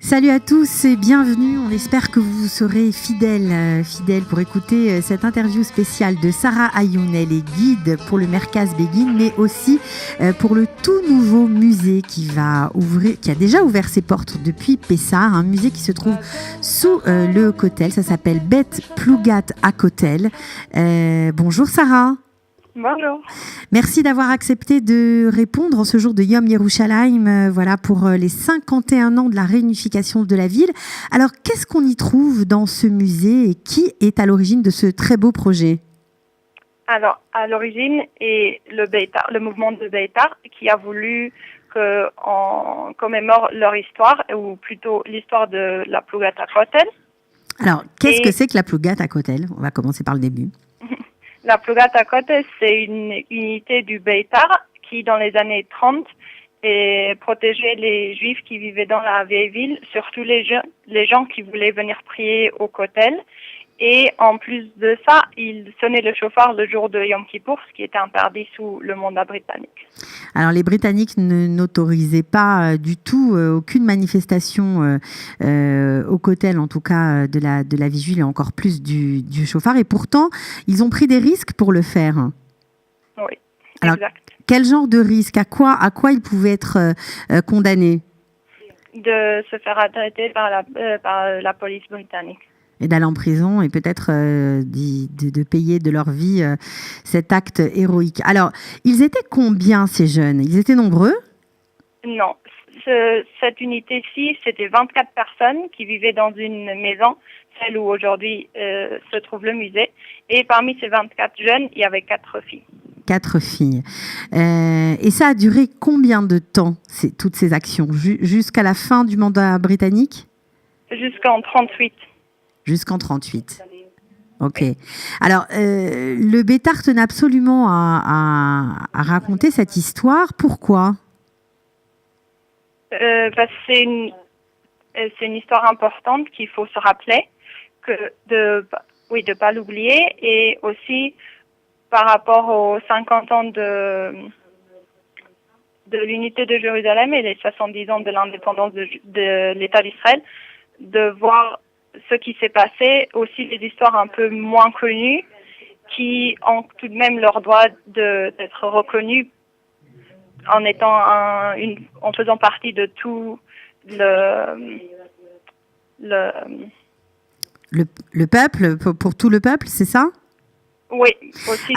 Salut à tous et bienvenue. On espère que vous serez fidèles pour écouter cette interview spéciale de Sarah Ayoun. Elle est guide pour le Merkaz Begin, mais aussi pour le tout nouveau musée qui a déjà ouvert ses portes depuis Pessah, un musée qui se trouve sous le Kotel. Ça s'appelle Beth Plougat HaKotel. Bonjour Sarah. Bonjour. Merci d'avoir accepté de répondre en ce jour de Yom Yerushalayim, pour les 51 ans de la réunification de la ville. Alors, qu'est-ce qu'on y trouve dans ce musée et qui est à l'origine de ce très beau projet? Alors, à l'origine est le mouvement de Beitar qui a voulu qu'on commémore leur histoire, ou plutôt l'histoire de la Plougat HaKotel. Alors, qu'est-ce que c'est que la Plougat HaKotel? On va commencer par le début. La Plougat HaKotel, c'est une unité du Beitar qui, dans les années 30, protégeait les Juifs qui vivaient dans la vieille ville, surtout les gens qui voulaient venir prier au Kotel. Et en plus de ça, ils sonnaient le chauffard le jour de Yom Kippour, ce qui était interdit sous le mandat britannique. Alors, les Britanniques n'autorisaient pas du tout aucune manifestation au Kotel, en tout cas de la vigile et encore plus du chauffard. Et pourtant, ils ont pris des risques pour le faire. Oui, alors, exact. Quel genre de risque? À quoi ils pouvaient être condamnés? De se faire arrêter par la police britannique. Et d'aller en prison et peut-être de payer de leur vie cet acte héroïque. Alors, ils étaient combien ces jeunes? Ils étaient nombreux? Non. Cette unité-ci, c'était 24 personnes qui vivaient dans une maison, celle où aujourd'hui se trouve le musée. Et parmi ces 24 jeunes, il y avait 4 filles. 4 filles. Et ça a duré combien de temps, toutes ces actions? Jusqu'à la fin du mandat britannique? Jusqu'en 38. Jusqu'en 38. Ok. Alors, le Beitar tenait absolument à raconter cette histoire. Pourquoi? Parce que c'est une histoire importante qu'il faut se rappeler, de pas l'oublier, et aussi par rapport aux 50 ans de l'unité de Jérusalem et les 70 ans de l'indépendance de l'État d'Israël, de voir ce qui s'est passé, aussi des histoires un peu moins connues qui ont tout de même leur droit d'être reconnues en faisant partie de tout le peuple, pour tout le peuple, c'est ça? Oui, aussi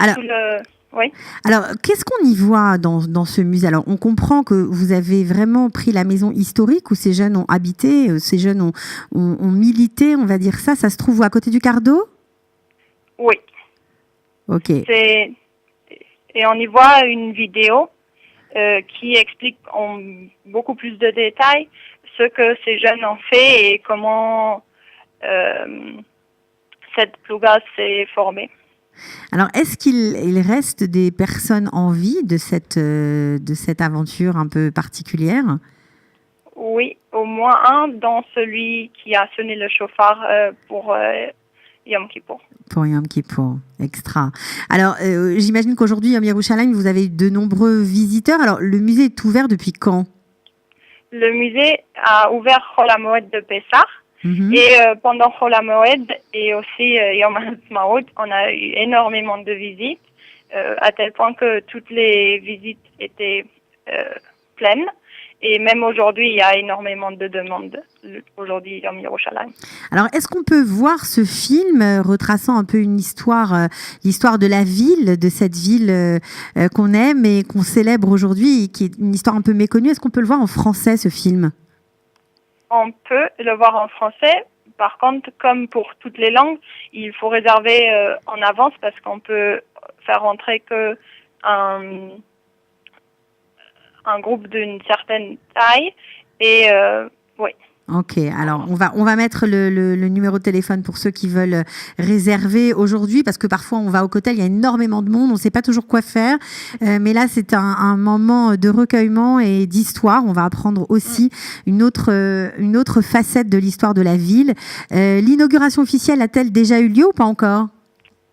oui. Alors, qu'est-ce qu'on y voit dans ce musée? Alors, on comprend que vous avez vraiment pris la maison historique où ces jeunes ont habité, ces jeunes ont milité, on va dire ça. Ça se trouve à côté du Cardo? Oui. Ok. Et on y voit une vidéo qui explique en beaucoup plus de détails ce que ces jeunes ont fait et comment cette plouga s'est formée. Alors, est-ce qu'il reste des personnes en vie de cette aventure un peu particulière? Oui, au moins un, dont celui qui a sonné le chauffard pour Yom Kippour. Pour Yom Kippour, extra. Alors, j'imagine qu'aujourd'hui, Yom Yerushalayim, vous avez de nombreux visiteurs. Alors, le musée est ouvert depuis quand? Le musée a ouvert Chol HaMoed de Pessah. Et pendant Chol HaMoed et aussi Yom HaAtzmaut, on a eu énormément de visites, à tel point que toutes les visites étaient pleines. Et même aujourd'hui, il y a énormément de demandes. Aujourd'hui, Yom Yerushalayim. Alors, est-ce qu'on peut voir ce film retraçant un peu une histoire, l'histoire de la ville, de cette ville qu'on aime et qu'on célèbre aujourd'hui, qui est une histoire un peu méconnue? Est-ce qu'on peut le voir en français, ce film? On peut le voir en français. Par contre, comme pour toutes les langues, il faut réserver en avance parce qu'on peut faire entrer que un groupe d'une certaine taille. Et oui. Ok, alors on va mettre le numéro de téléphone pour ceux qui veulent réserver aujourd'hui, parce que parfois on va au Kotel, il y a énormément de monde, on ne sait pas toujours quoi faire, mais là c'est un moment de recueillement et d'histoire. On va apprendre aussi une autre facette de l'histoire de la ville. L'inauguration officielle a-t-elle déjà eu lieu ou pas encore?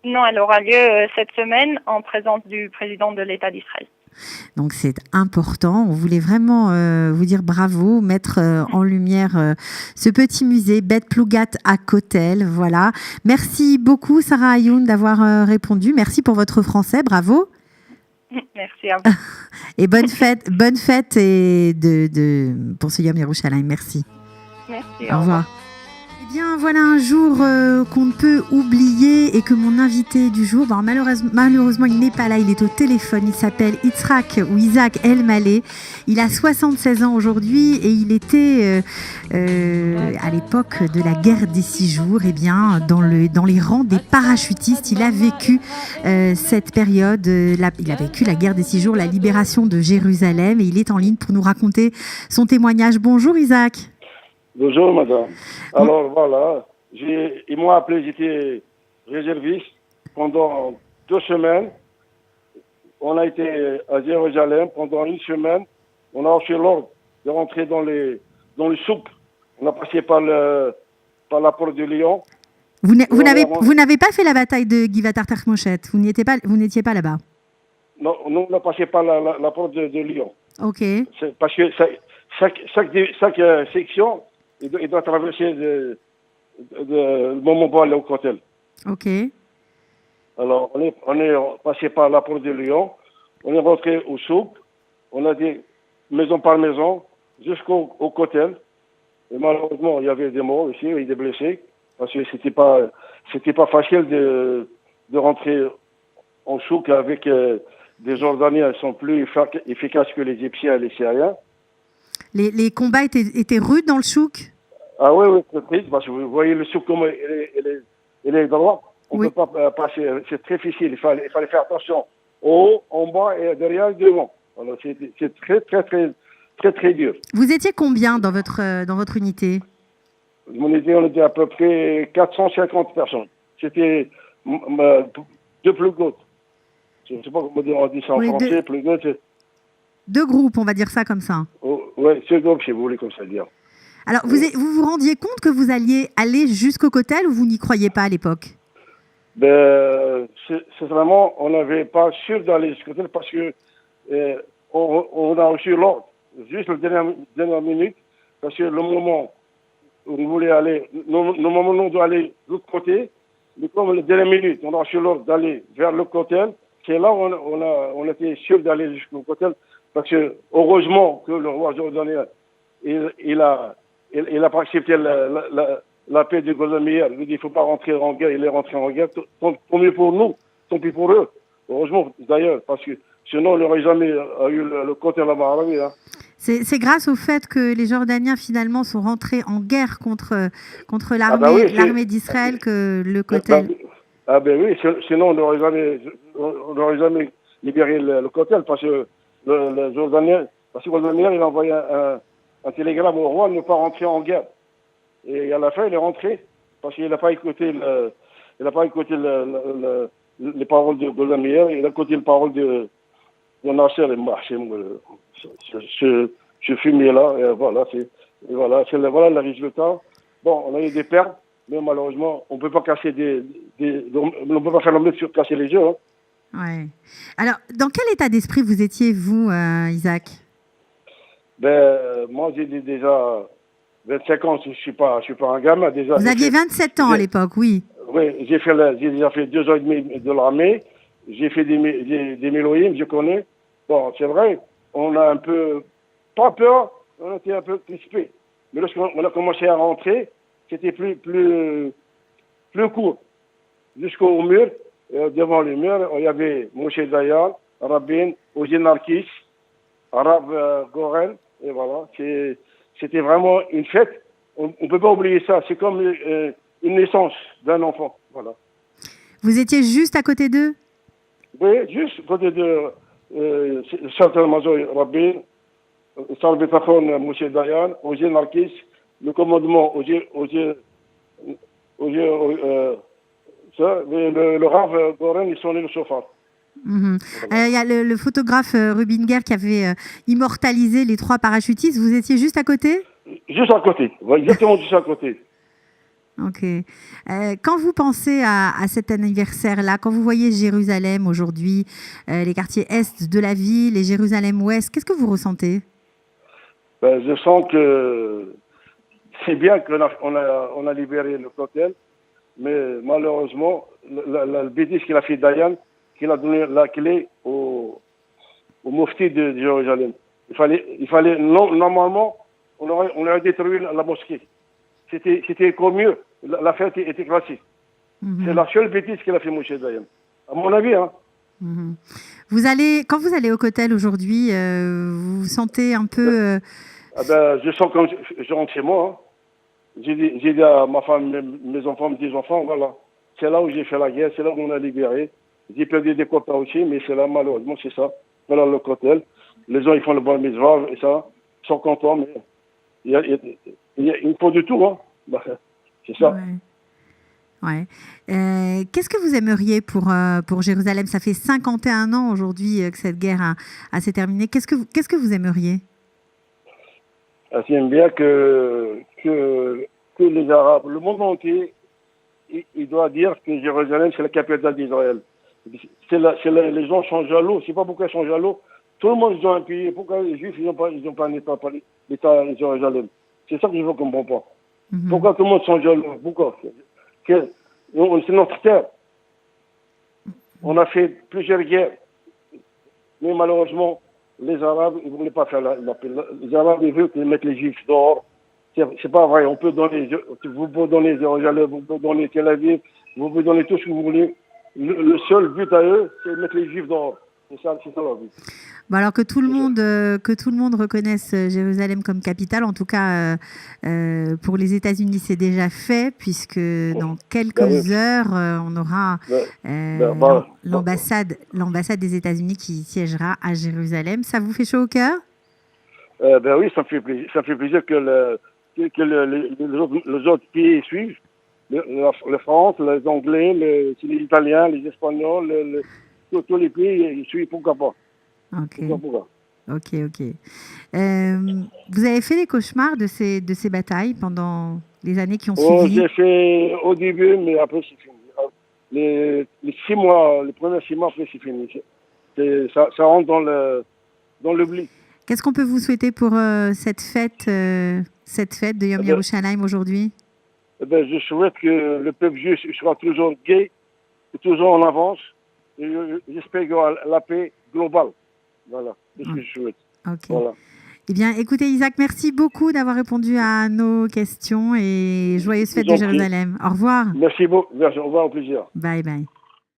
Non, elle aura lieu cette semaine en présence du président de l'État d'Israël. Donc c'est important. On voulait vraiment vous dire bravo, mettre en lumière ce petit musée Bet Plougat à Kotel. Voilà. Merci beaucoup Sarah Ayoun d'avoir répondu. Merci pour votre français. Bravo. Merci à vous. Et bonne fête et pour ce Yom Yerushalayim. Merci. Merci. Au revoir. Eh bien, voilà un jour qu'on ne peut oublier et que mon invité du jour, malheureusement, il n'est pas là, il est au téléphone. Il s'appelle Isaac El Maleh. Il a 76 ans aujourd'hui et il était à l'époque de la guerre des 6 jours, eh bien, dans les rangs des parachutistes. Il a vécu cette période, il a vécu la guerre des 6 jours, la libération de Jérusalem, et il est en ligne pour nous raconter son témoignage. Bonjour Isaac. Bonjour madame. Alors voilà, ils m'ont appelé, j'étais réserviste pendant 2 semaines. On a été à Jérusalem pendant 1 semaine. On a reçu l'ordre de rentrer dans le souk. On a passé par la porte de Lyon. Vous n'avez pas fait la bataille de Givat Artach-Moshet. Vous n'étiez pas là-bas. Non, nous on a passé par la porte de Lyon. Ok. C'est parce que chaque section, il doit traverser le moment pour aller au Kotel. Ok. Alors, on est passé par la porte de Lyon, on est rentré au souk, on a dit maison par maison, jusqu'au Kotel. Et malheureusement, il y avait des morts ici, et des blessés, parce que c'était pas facile de rentrer en souk avec des Jordaniens qui sont plus efficaces que les Égyptiens et les Syriens. Les combats étaient rudes dans le souk? Ah oui, c'est triste, parce que vous voyez le souk comment il est droit. On ne peut pas passer, c'est très difficile. Il fallait faire attention au haut, en bas et derrière et devant. Alors c'est très dur. Vous étiez combien dans votre unité? Mon unité, on était à peu près 450 personnes. C'était 2 Plougot. Je ne sais pas comment on dit ça en français, Plougot. 2 groupes, on va dire ça comme ça. Oui, 2 groupes, si vous voulez comme ça dire. Alors, vous rendiez compte que vous alliez aller jusqu'au Kotel ou vous n'y croyez pas à l'époque? C'est vraiment, on n'avait pas sûr d'aller jusqu'au Kotel parce que on a reçu l'ordre juste la dernière minute, parce que le moment où on voulait aller, normalement on doit aller de l'autre côté, mais comme la dernière minute, on a reçu l'ordre d'aller vers le Kotel, c'est là où on était sûr d'aller jusqu'au Kotel, parce que heureusement que le roi jordanien, il a pas accepté la paix de Golda Meir. Il dit il ne faut pas rentrer en guerre, il est rentré en guerre, tant mieux pour nous, tant pis pour eux. Heureusement d'ailleurs, parce que sinon on n'aurait jamais eu le Kotel là-bas. Hein. C'est grâce au fait que les Jordaniens finalement sont rentrés en guerre contre l'armée d'Israël que le Kotel... oui, sinon on n'aurait jamais libéré le Kotel, parce que le Jordanien, parce que Golda Meir, il a envoyé un télégramme au roi de ne pas rentrer en guerre. Et à la fin, il est rentré, parce qu'il n'a pas écouté les paroles de Golda Meir, il a écouté les paroles de Nasser et Mahchem, ce fumier-là, et voilà, voilà le résultat. Bon, on a eu des pertes, mais malheureusement, on ne peut pas casser on peut pas faire l'omelette sur casser les yeux. Hein. Ouais. Alors, dans quel état d'esprit vous étiez, vous, Isaac? Moi, j'ai déjà 25 ans, je suis pas un gamin. Déjà, vous aviez 27 ans à l'époque, oui. Oui, j'ai déjà fait 2 ans et demi de l'armée. J'ai fait des Méloïm, je connais. Bon, c'est vrai, on a un peu, pas peur, on était un peu crispé. Mais lorsqu'on a commencé à rentrer, c'était plus court. Jusqu'au mur, devant le mur, il y avait Moshe Dayan, Rabin, Ozé Narkis, Arabe Goren, et voilà. C'était vraiment une fête. On ne peut pas oublier ça. C'est comme une naissance d'un enfant. Voilà. Vous étiez juste à côté d'eux? Oui, juste à côté de Chantal-Major Rabin, Salve-Tafon Moshe Dayan, Ozé Narkis, le commandement le Rav Goren, ils sont allés le chauffard. Il y a le photographe Rubinger qui avait immortalisé les 3 parachutistes. Vous étiez juste à côté? Juste à côté, exactement juste à côté. Ok. Quand vous pensez à cet anniversaire-là, quand vous voyez Jérusalem aujourd'hui, les quartiers est de la ville et Jérusalem ouest, qu'est-ce que vous ressentez? Ben, je sens que c'est bien qu'on a libéré le cocktail, mais malheureusement, le bêtise qu'il a fait Dayan, qu'il a donné la clé au mufti de Jérusalem. Normalement, on aurait détruit la mosquée. C'était encore mieux. L'affaire était classique. C'est la seule bêtise qu'il a fait, M. Dayan. À mon avis, hein. Quand vous allez au cocktail aujourd'hui, vous vous sentez un peu... je sens comme je rentre chez moi. Hein. J'ai dit à ma femme, mes enfants, mes petits-enfants, voilà. C'est là où j'ai fait la guerre, c'est là où on a libéré. J'ai perdu des copains aussi, mais c'est là, malheureusement, c'est ça. Voilà le cocktail. Les gens, ils font le bon mitzvah et ça. Ils sont contents, mais il faut du tout, hein. Bah, c'est ça. Ouais. Qu'est-ce que vous aimeriez pour Jérusalem? Ça fait 51 ans aujourd'hui que cette guerre s'est terminée. Qu'est-ce que vous aimeriez? J'aime bien que les Arabes, le monde entier, il doit dire que Jérusalem, c'est la capitale d'Israël. Les gens sont jaloux. Je ne sais pas pourquoi ils sont jaloux. Tout le monde a un pays. Pourquoi les Juifs, ils n'ont pas un État à Jérusalem? C'est ça que je ne comprends pas. Pourquoi tout le monde sont jaloux? Pourquoi? C'est notre terre. On a fait plusieurs guerres. Mais malheureusement, les Arabes, ils ne voulaient pas faire la paix. Les Arabes, ils veulent mettre les Juifs dehors. C'est pas vrai. Vous pouvez donner Jérusalem, vous pouvez donner Tel Aviv, vous pouvez donner tout ce que vous voulez. Le seul but à eux, c'est de mettre les Juifs dehors. C'est ça leur but. Bon, alors que tout le monde reconnaisse Jérusalem comme capitale, en tout cas pour les États-Unis, c'est déjà fait, puisque dans quelques heures, on aura l'ambassade des États-Unis qui siégera à Jérusalem. Ça vous fait chaud au cœur? Oui, ça me fait plaisir. Ça me fait plaisir que les autres pays suivent. La France, les Anglais, les Italiens, les Espagnols, tous les pays, ils suivent, pourquoi pas. Ok. Vous avez fait des cauchemars de ces batailles pendant les années qui ont suivi? J'ai fait au début, mais après c'est fini. Les 6 mois, les premiers 6 mois, après c'est fini. Ça rentre dans l'oubli. Qu'est-ce qu'on peut vous souhaiter pour cette fête de Yom Yerushalayim aujourd'hui? Je souhaite que le peuple juif sera toujours gai, toujours en avance. Et j'espère qu'il y aura la paix globale. Voilà, c'est ce que je souhaite. Ok. Voilà. Eh bien, écoutez, Isaac, merci beaucoup d'avoir répondu à nos questions et joyeuse fête de Jérusalem. Au revoir. Merci beaucoup. Au revoir, au plaisir. Bye bye.